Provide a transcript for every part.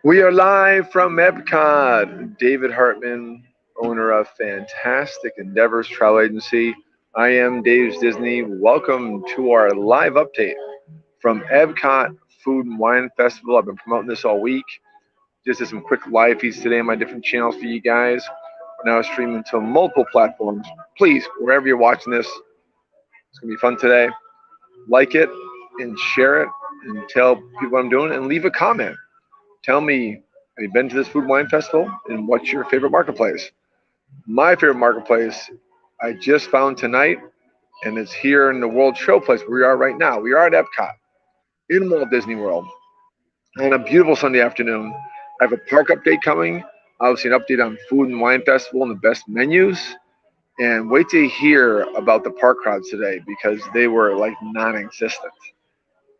We are live from Epcot. David Hartman, owner of Fantastic Endeavors Travel Agency. I am Dave's Disney. Welcome to our live update from Epcot Food and Wine Festival. I've been promoting this all week. Just did some quick live feeds today on my different channels for you guys. We're now streaming to multiple platforms. Please, wherever you're watching this, it's going to be fun today. Like it and share it and tell people what I'm doing and leave a comment. Tell me, have you been to this food and wine festival? And what's your favorite marketplace? My favorite marketplace I just found tonight, and it's here in the World Showplace where we are right now. We are at Epcot in Walt Disney World on a beautiful Sunday afternoon. I have a park update coming, obviously an update on food and wine festival and the best menus. And wait to hear about the park crowds today because they were like non-existent.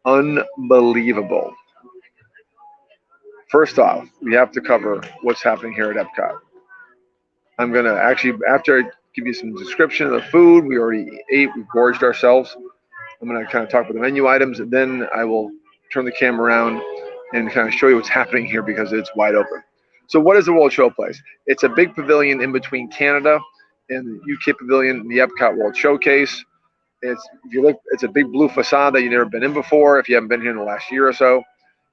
Unbelievable. First off, we have to cover what's happening here at Epcot. I'm going to actually, after I give you some description of the food, we already ate, we gorged ourselves. I'm going to kind of talk about the menu items, and then I will turn the camera around and kind of show you what's happening here because it's wide open. So what is the World Showplace? It's a big pavilion in between Canada and the UK pavilion in the Epcot World Showcase. If you look, it's a big blue facade that you've never been in before if you haven't been here in the last year or so.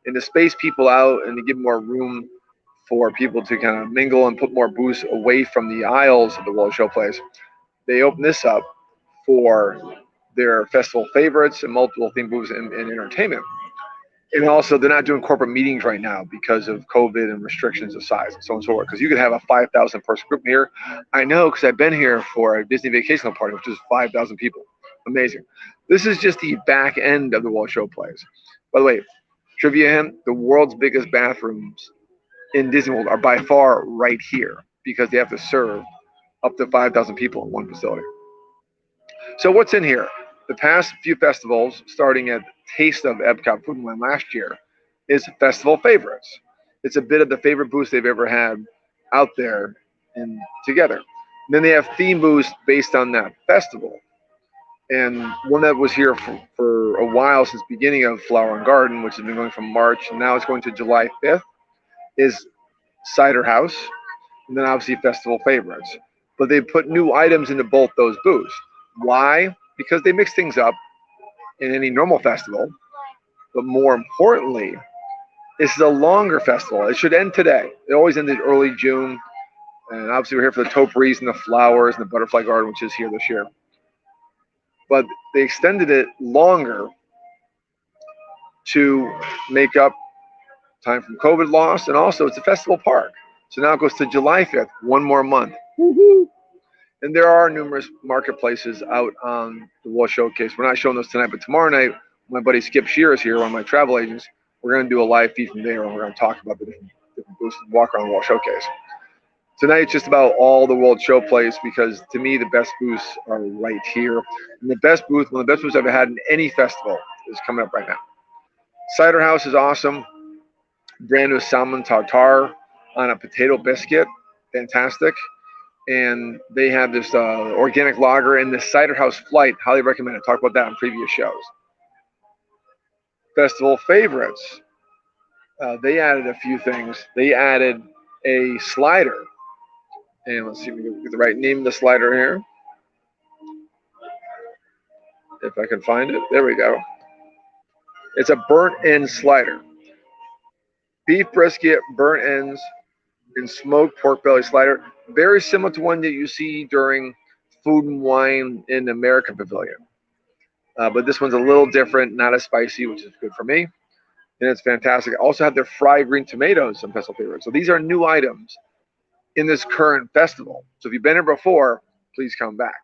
And to space people out and to give more room for people to kind of mingle and put more booths away from the aisles of the World Showplace, they open this up for their festival favorites and multiple theme booths and entertainment. And also, they're not doing corporate meetings right now because of COVID and restrictions of size and so on and so forth. Because you could have a 5,000 person group here. I know because I've been here for a Disney vacational party, which is 5,000 people. Amazing. This is just the back end of the World Showplace. By the way, trivia hint: the world's biggest bathrooms in Disney World are by far right here because they have to serve up to 5,000 people in one facility. So what's in here? The past few festivals, starting at Taste of Epcot Food and Wine last year, is festival favorites. It's a bit of the favorite booths they've ever had out there and together. And then they have theme booths based on that festival. And one that was here for a while since beginning of Flower and Garden, which has been going from March, and now it's going to July 5th, is Cider House, and then obviously festival favorites. But they put new items into both those booths. Why? Because they mix things up in any normal festival. But more importantly, this is a longer festival. It should end today. It always ended early June. And obviously we're here for the topiaries and the flowers and the butterfly garden, which is here this year. But they extended it longer to make up time from COVID loss, and also it's a festival park. So now it goes to July 5th, one more month. Woo-hoo. And there are numerous marketplaces out on the World Showcase. We're not showing those tonight, but tomorrow night, my buddy Skip Shear is here, one of my travel agents. We're going to do a live feed from there, and we're going to talk about the different booths and walk around the World Showcase. Tonight, it's just about all the World Showplace because to me, the best booths are right here. And the best booth, one of the best booths I've ever had in any festival, is coming up right now. Cider House is awesome. Brand new salmon tartare on a potato biscuit. Fantastic. And they have this organic lager and the Cider House Flight. Highly recommend it. Talk about that on previous shows. Festival favorites. They added a few things. They added a slider. And let's see if we can get the right name of the slider here. If I can find it. There we go. It's a burnt end slider. Beef brisket, burnt ends, and smoked pork belly slider. Very similar to one that you see during Food and Wine in America Pavilion. But this one's a little different, not as spicy, which is good for me. And it's fantastic. I also have their fried green tomatoes, some festival favorites. So these are new items in this current festival. So if you've been here before, please come back.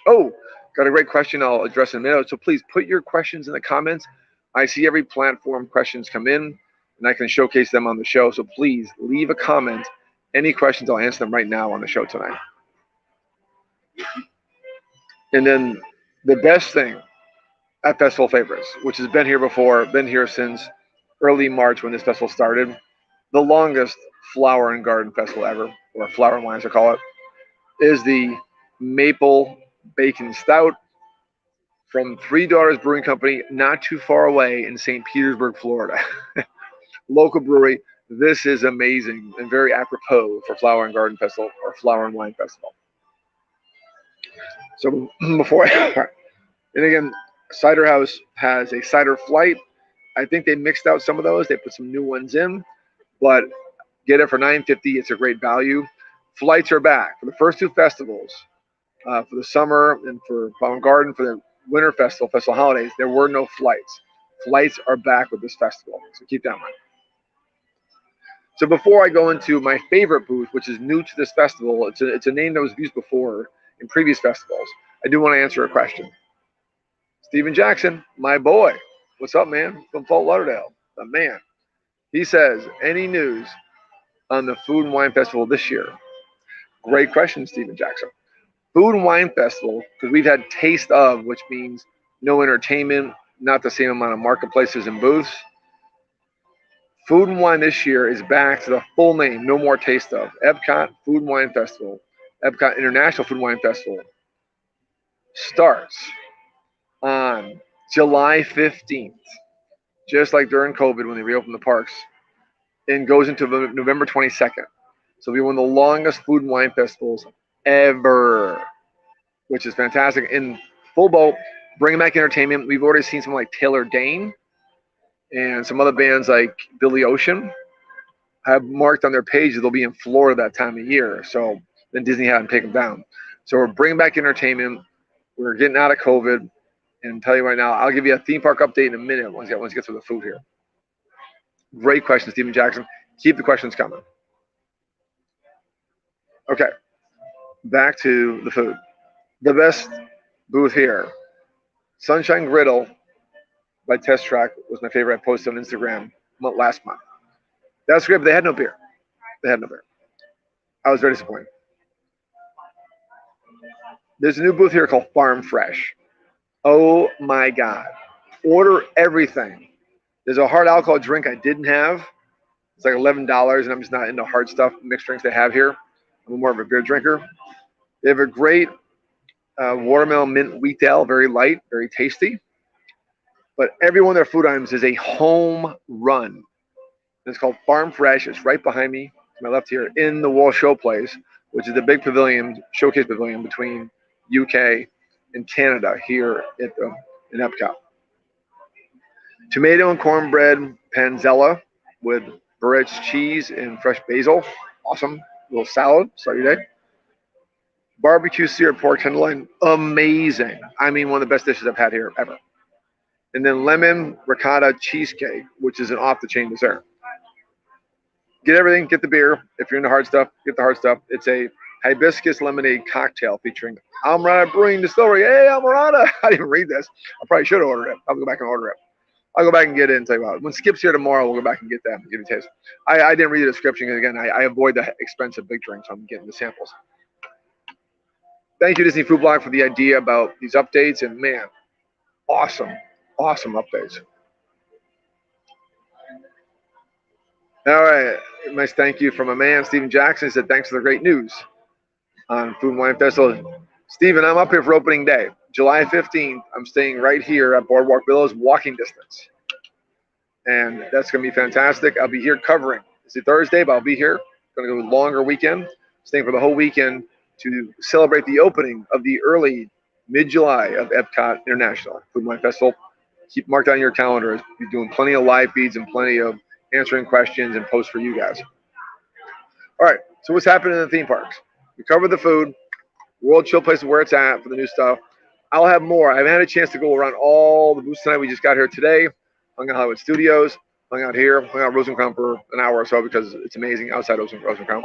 Oh, got a great question I'll address in a minute. So please put your questions in the comments. I see every platform questions come in, and I can showcase them on the show. So please leave a comment. Any questions, I'll answer them right now on the show tonight. And then the best thing at Festival Favorites, which has been here before, been here since early March when this festival started, the longest flower and garden festival ever, or flower and wine as I call it, is the Maple Bacon Stout from Three Daughters Brewing Company, not too far away in St. Petersburg, Florida. local brewery. This is amazing and very apropos for Flower and Garden Festival or Flower and Wine Festival. So before I, and again, Cider House has a cider flight. I think they mixed out some of those. They put some new ones in, but get it for $9.50. It's a great value. Flights are back for the first two festivals, for the summer and for Flower and Garden for the winter festival holidays. There were no flights. Flights are back with this festival, so keep that in mind. So before I go into my favorite booth, which is new to this festival, it's a name that was used before in previous festivals. I do want to answer a question. Steven Jackson, my boy, what's up, man? From Fort Lauderdale, the man. He says, any news on the Food and Wine Festival this year? Great question, Steven Jackson. Food and Wine Festival, because we've had taste of, which means no entertainment, not the same amount of marketplaces and booths. Food and Wine this year is back to the full name, no more taste of. Epcot Food and Wine Festival, Epcot International Food and Wine Festival starts on July 15th, just like during COVID when they reopened the parks, and goes into November 22nd. So it'll be one of the longest food and wine festivals ever, which is fantastic. And full boat, bringing back entertainment. We've already seen someone like Taylor Dane and some other bands like Billy Ocean have marked on their page that they'll be in Florida that time of year. So then Disney had to take them down. So we're bringing back entertainment. We're getting out of COVID. And tell you right now, I'll give you a theme park update in a minute once you get to the food here. Great question, Steven Jackson. Keep the questions coming. Okay, back to the food. The best booth here, Sunshine Griddle by Test Track was my favorite. I posted on Instagram last month. That's great, but they had no beer. They had no beer. I was very disappointed. There's a new booth here called Farm Fresh. Oh my God. Order everything. There's a hard alcohol drink I didn't have. It's like $11, and I'm just not into hard stuff, mixed drinks they have here. I'm more of a beer drinker. They have a great watermelon mint wheat ale, very light, very tasty. But every one of their food items is a home run. It's called Farm Fresh. It's right behind me, to my left here, in the Wall Show Place, which is the big pavilion, showcase pavilion between UK and Canada here in Epcot. Tomato and cornbread panzella with Barrett's cheese and fresh basil. Awesome. A little salad. Start your day. Barbecue seared pork tenderloin. Amazing. I mean, one of the best dishes I've had here ever. And then lemon ricotta cheesecake, which is an off-the-chain dessert. Get everything. Get the beer. If you're into hard stuff, get the hard stuff. It's a hibiscus lemonade cocktail featuring Amarana Brewing Distillery. Hey, Amarana. I didn't read this. I probably should have ordered it. I'll go back and order it. I'll go back and get it and tell you about it. When Skip's here tomorrow, we'll go back and get that and give it a taste. I didn't read the description because, again, I avoid the expensive big drinks, so I'm getting the samples. Thank you, Disney Food Blog, for the idea about these updates. And, man, awesome, awesome updates. All right. Nice thank you from a man, Steven Jackson. He said, thanks for the great news on Food and Wine Festival. Steven, I'm up here for opening day. July 15th, I'm staying right here at Boardwalk Villas, walking distance. And that's going to be fantastic. I'll be here covering. It's a Thursday, but I'll be here. Going to go a longer weekend, staying for the whole weekend to celebrate the opening of the early mid-July of Epcot International Food and Wine Festival. Keep marked on your calendars. We're doing plenty of live feeds and plenty of answering questions and posts for you guys. All right, so what's happening in the theme parks? We covered the food. World Chill Place is where it's at for the new stuff. I'll have more. I haven't had a chance to go around all the booths tonight. We just got here today. Hung out Hollywood Studios. Hung out here. Hung out Rosencrown for an hour or so because it's amazing outside Rosencrown.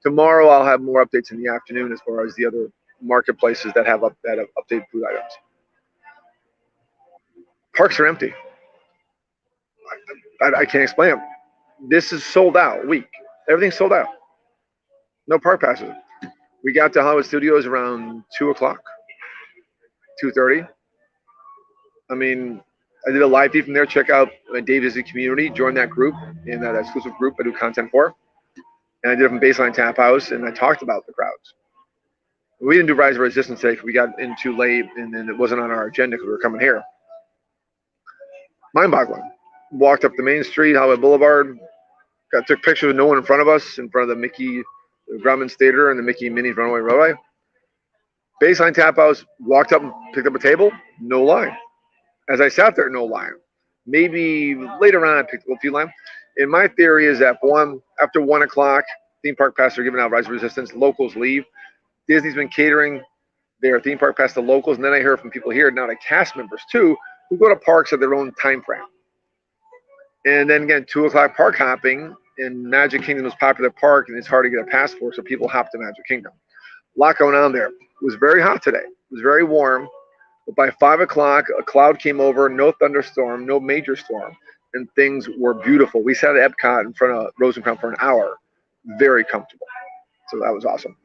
Tomorrow I'll have more updates in the afternoon as far as the other marketplaces that have updated food items. Parks are empty. I can't explain them. This is sold out week. Everything's sold out. No park passes. We got to Hollywood Studios around 2 o'clock, 2:30. I mean, I did a live feed from there. Check out my Dave Disney community. Join that group, in that exclusive group I do content for. And I did it from Baseline Tap House, and I talked about the crowds. We didn't do Rise of Resistance today because we got in too late, and then it wasn't on our agenda because we were coming here. Mind-boggling. walked up the main street, Hollywood Boulevard, took pictures with no one in front of us, in front of the Mickey Grumman's Theater and the Mickey and Minnie's Runaway Railway. Baseline Tap House, walked up and picked up a table, no line. As I sat there, no line. Maybe later on, I picked up a few line. And my theory is that after 1 o'clock, theme park passes are giving out Rise of Resistance. Locals leave. Disney's been catering their theme park pass to locals, and then I hear from people here, now to cast members too, who go to parks at their own time frame. And then again, 2 o'clock park hopping, and Magic Kingdom was a popular park, and it's hard to get a pass for, so people hop to Magic Kingdom. A lot going on there. It was very hot today. It was very warm. But by 5 o'clock, a cloud came over, no thunderstorm, no major storm, and things were beautiful. We sat at Epcot in front of Rose and Crown for an hour. Very comfortable. So that was awesome.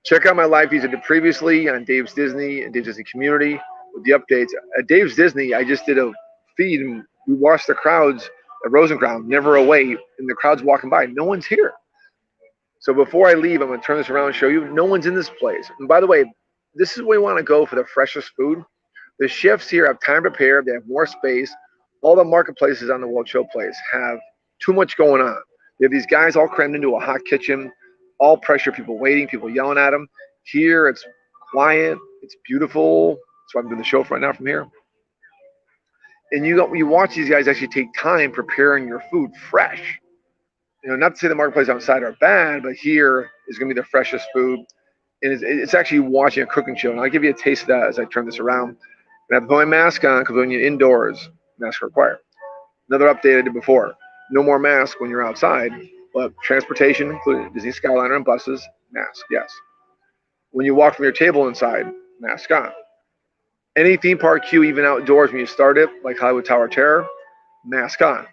Check out my live feeds I did previously on Dave's Disney and Dave's Disney Community with the updates. At Dave's Disney, I just did a feed, and we watched the crowds at Rose and Crown, never away, and the crowd's walking by. No one's here. So before I leave, I'm going to turn this around and show you no one's in this place. And by the way, this is where we want to go for the freshest food. The chefs here have time to prepare. They have more space. All the marketplaces on the World Showplace have too much going on. They have these guys all crammed into a hot kitchen, all pressure, people waiting, people yelling at them. Here, it's quiet. It's beautiful. So I'm doing the show right now from here. And you watch these guys actually take time preparing your food fresh. You know, not to say the marketplace outside are bad, but here is going to be the freshest food. And it's actually watching a cooking show. And I'll give you a taste of that as I turn this around. And I have to put my mask on because when you're indoors, mask required. Another update I did before. No more mask when you're outside, but transportation, including Disney Skyliner and buses, mask, yes. When you walk from your table inside, mask on. Any theme park queue, even outdoors when you start it, like Hollywood Tower Terror, mask on.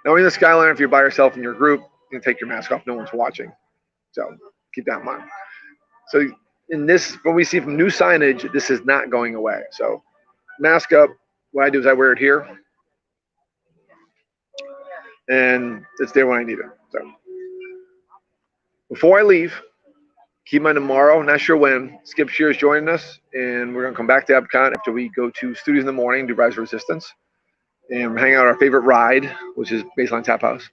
Now, in the Skyliner, if you're by yourself in your group, you can take your mask off. No one's watching. So keep that in mind. So in this, when we see from new signage, this is not going away. So mask up. What I do is I wear it here. And it's there when I need it. So before I leave, keep in mind tomorrow, not sure when, Skip Shear is joining us, and we're going to come back to Epcot after we go to Studios in the morning, do Rise of Resistance, and hang out our favorite ride, which is Baseline Tap House.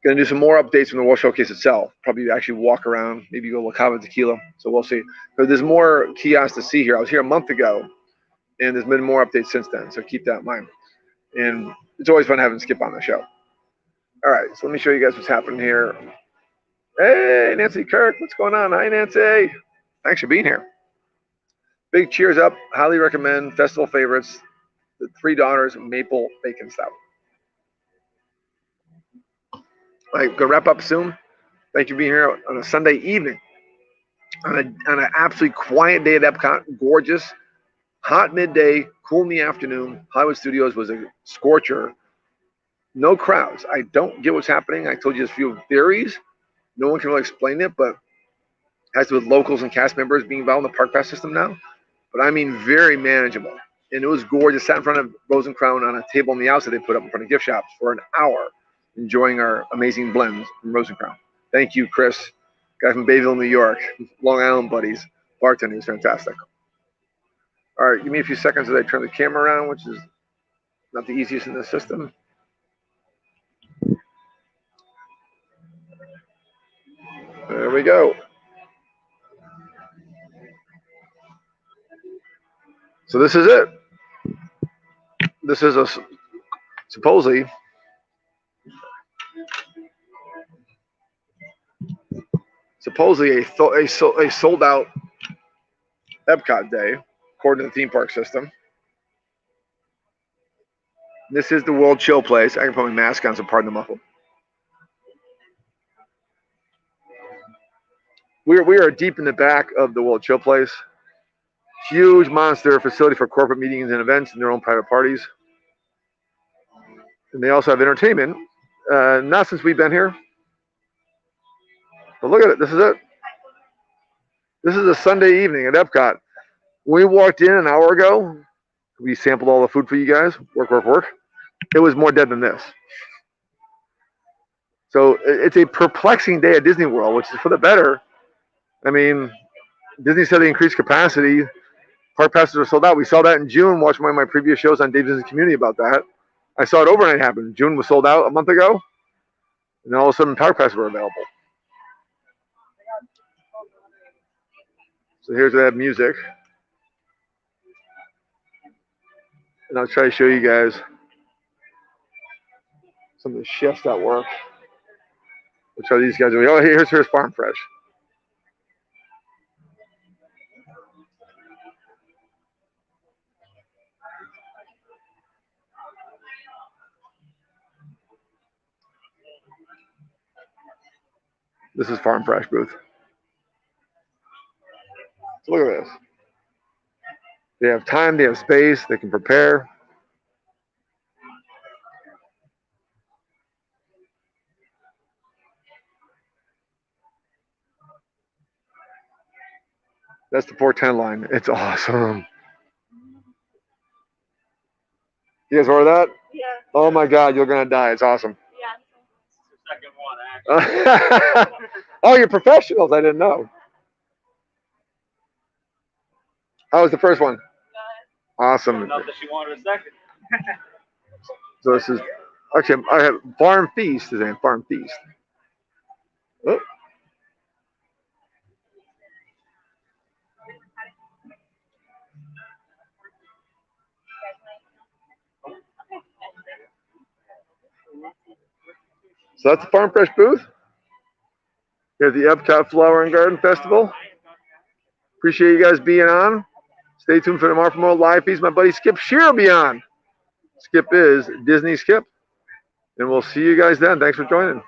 Going to do some more updates from the World Showcase itself. Probably actually walk around, maybe go La Cava Tequila. So we'll see. But there's more kiosks to see here. I was here a month ago, and there's been more updates since then. So keep that in mind. And it's always fun having Skip on the show. All right, so let me show you guys what's happening here. Hey, Nancy Kirk, what's going on? Hi, Nancy. Thanks for being here. Big cheers up. Highly recommend. Festival favorites. The Three Daughters Maple Bacon Stout. All right, gonna wrap up soon. Thank you for being here on a Sunday evening. On an absolutely quiet day at Epcot. Gorgeous. Hot midday, cool in the afternoon. Hollywood Studios was a scorcher. No crowds. I don't get what's happening. I told you a few theories. No one can really explain it, but it has to do with locals and cast members being involved in the park pass system now. But I mean, very manageable. And it was gorgeous. Sat in front of Rose and Crown on a table on the outside they put up in front of gift shops for an hour, enjoying our amazing blends from Rose and Crown. Thank you, Chris, guy from Bayville, New York, Long Island buddies. Bartender was fantastic. All right, give me a few seconds as I turn the camera around, which is not the easiest in this system. There we go. So this is it. This is supposedly a sold out Epcot day, according to the theme park system. This is the World Showplace. I can put my mask on, so pardon the muffle. We are deep in the back of the World Showplace. Huge monster facility for corporate meetings and events and their own private parties. And they also have entertainment. Not since we've been here. But look at it. This is it. This is a Sunday evening at Epcot. When we walked in an hour ago, we sampled all the food for you guys. Work. It was more dead than this. So it's a perplexing day at Disney World, which is for the better. I mean, Disney said they increased capacity Park passes are sold out. We saw that in June. Watching one of my previous shows on Dave Disney Community about that. I saw it overnight happen. June was sold out a month ago, and then all of a sudden park passes were available. So here's that music, and I'll try to show you guys some of the chefs that work. Which are these guys doing? Oh, here's Farm Fresh. This is Farm Fresh booth. So look at this. They have time, they have space, they can prepare. That's the 410 line. It's awesome. You guys order that? Yeah. Oh my God, you're gonna die. It's awesome. Yeah. It's the second one, actually. Oh, you're professionals. I didn't know. How was the first one? Awesome. Not that she wanted a second. So this is actually I have Farm Feast. Is it Farm Feast? Oh. So that's the Farm Fresh booth. Here's the Epcot Flower and Garden Festival. Appreciate you guys being on. Stay tuned for tomorrow for more live feeds. My buddy Skip Shear will be on. Skip is Disney Skip. And we'll see you guys then. Thanks for joining.